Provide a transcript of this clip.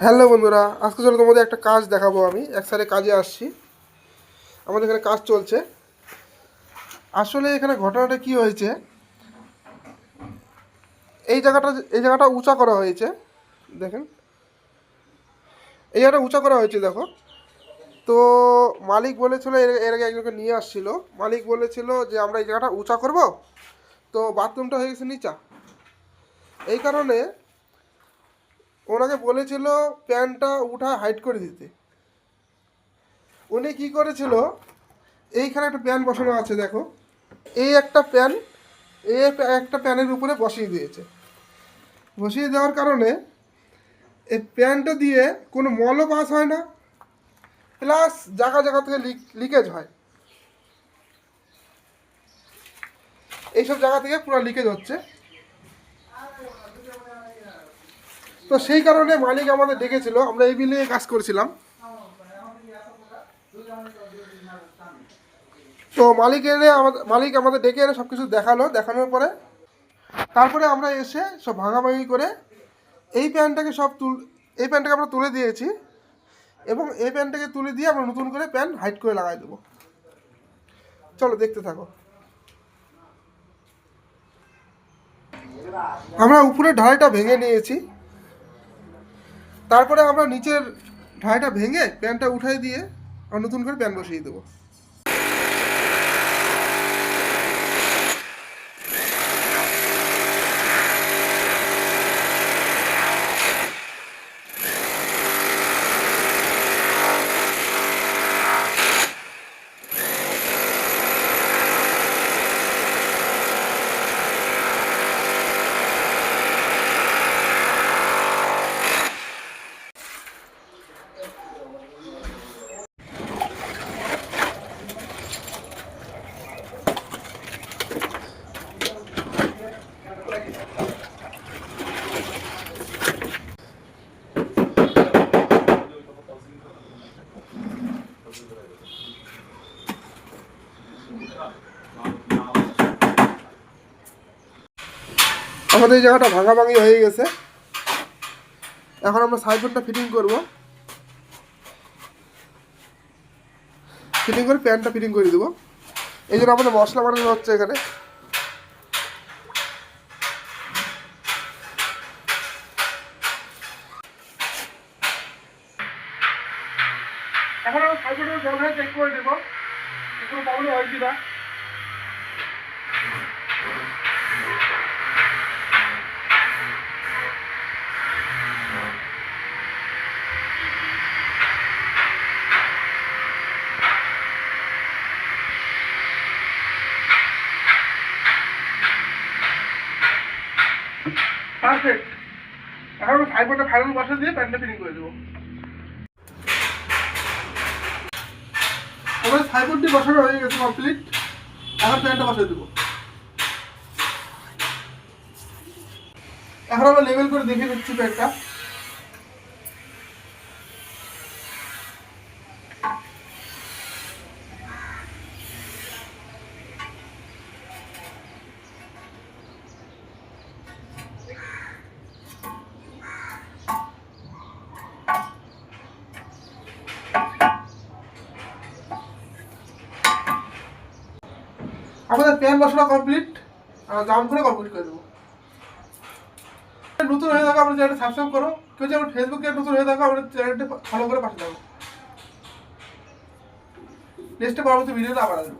Hello বন্ধুরা, আজকে চলো তোমাদের একটা কাজ দেখাবো। আমি এক সাইডে কাজে আসছি, আমাদের এখানে কাজ চলছে। আসলে এখানে ঘটনাটা কি হয়েছে, এই জায়গাটা উঁচা করা হয়েছে। দেখেন, এই জায়গাটা উঁচা করা হয়েছে, দেখো। তো মালিক বলেছিল, এর আগে একজনকে নিয়ে আসছিল, মালিক বলেছিল যে আমরা এই জায়গাটা উঁচা করব। তো বাথরুমটা হয়ে গেছে নিচা, এই কারণে ওনাকে বলেছিল প্যানটা উঠা হাইট করে দিতে। উনি কি করেছিল, এইখানে একটা প্যান বসানো আছে, দেখো। এই একটা প্যান, এই একটা প্যানের উপরে বসিয়ে দিয়েছে। বসিয়ে দেওয়ার কারণে এই প্যানটা দিয়ে কোনো মলও পাস হয় না, প্লাস জায়গা জায়গা থেকে লিকেজ হয়। এইসব জায়গা থেকে পুরো লিকেজ হচ্ছে। তো সেই কারণে মালিক আমাদের ডেকেছিল, আমরা এই বিলে কাজ করেছিলাম। তো মালিক আমাদের ডেকে এনে সব কিছু দেখানোর পরে তারপরে আমরা এসে সব ভাঙাভাঙি করে এই প্যানটাকে আমরা তুলে দিয়েছি, এবং এই প্যানটাকে তুলে দিয়ে আমরা নতুন করে প্যান হাইট করে লাগাই দেবো। চলো দেখতে থাকো। আমরা উপরে ঢালাইটা ভেঙে নিয়েছি, তারপরে আমরা নিচের ঢালাইটা ভেঙে প্যানটা উঠাই দিয়ে আমরা নতুন করে প্যান বসিয়ে দেবো। আমাদের এই জায়গাটা ভাঙাভাঙি হয়ে গেছে। এখন আমরা সাইফনটা ফিটিং করব, ফিটিং করে প্যানটা ফিটিং করে দেবো। এই জন্য আমাদের মশলা বানানো হচ্ছে এখানে। এখন আমরা সাইফনটা জল দিয়ে চেক করে দেবো কোনো প্রবলেম হয় কিনা। পারফেক্ট। এখন আমরা সাইফনটা ফাইনাল বসা দিয়ে প্যানটা ফিটিং করে দেবো। আমাদের সাইফনটি বসানো হয়ে গেছে কমপ্লিট। এখন প্যানটা বসিয়ে দেবো। এখন আমরা লেভেল করে দেখে নিচ্ছি প্যানটা। আমাদের প্যান বসানো কমপ্লিট, জাম করে কমপ্লিট করে দেবো। নতুন হয়ে থাকো আমাদের চ্যানেলটা সাবস্ক্রাইব করো। কেউ যদি আমার ফেসবুকে নতুন হয়ে থাকো আমাদের চ্যানেলটা ফলো করে পাশে থাকো। নেক্সট পরবর্তী ভিডিওটা আবার আসবো।